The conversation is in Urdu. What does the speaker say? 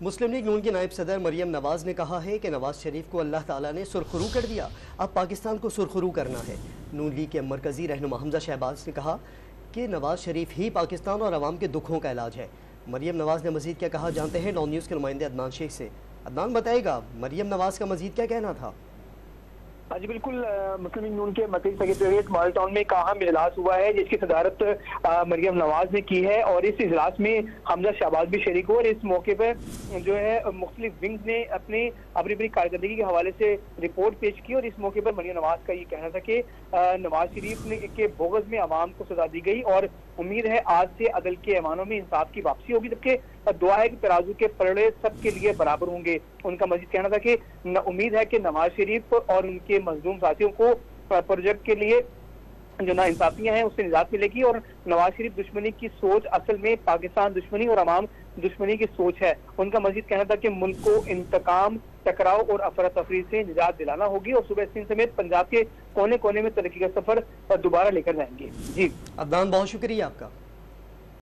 مسلم لیگ نون کی نائب صدر مریم نواز نے کہا ہے کہ نواز شریف کو اللہ تعالیٰ نے سرخرو کر دیا، اب پاکستان کو سرخرو کرنا ہے۔ نون لیگ کے مرکزی رہنما حمزہ شہباز نے کہا کہ نواز شریف ہی پاکستان اور عوام کے دکھوں کا علاج ہے۔ مریم نواز نے مزید کیا کہا، جانتے ہیں ڈان نیوز کے نمائندے عدنان شیخ سے۔ عدنان بتائے گا مریم نواز کا مزید کیا کہنا تھا؟ جی بالکل، مسلم لیگ نون کے مرکزی سیکریٹریٹ ماڈل ٹاؤن میں ایک اہم اجلاس ہوا ہے جس کی صدارت مریم نواز نے کی ہے، اور اس اجلاس میں حمزہ شہباز بھی شریک ہو، اور اس موقع پر جو ہے مختلف ونگز نے اپنی کارکردگی کے حوالے سے رپورٹ پیش کی، اور اس موقع پر مریم نواز کا یہ کہنا تھا کہ نواز شریف کے بغض میں عوام کو سزا دی گئی، اور امید ہے آج سے عدل کے ایوانوں میں انصاف کی واپسی ہوگی، جبکہ دعا ہے کہ ترازو کے پلڑے سب کے لیے برابر ہوں گے۔ ان کا مزید کہنا تھا کہ امید ہے کہ نواز شریف اور ان کے مظلوم ساتھیوں کو پروجیکٹ کے لیے جو نا انصافیاں ہیں اس سے نجات ملے گی، اور نواز شریف دشمنی کی سوچ اصل میں پاکستان دشمنی اور عوام دشمنی کی سوچ ہے۔ ان کا مزید کہنا تھا کہ ملک کو انتقام، ٹکراؤ اور افراتفری سے نجات دلانا ہوگی، اور صوبہ سندھ سمیت پنجاب کے کونے کونے میں ترقی کا سفر دوبارہ لے کر جائیں گے۔ جی عدنان، بہت شکریہ آپ کا۔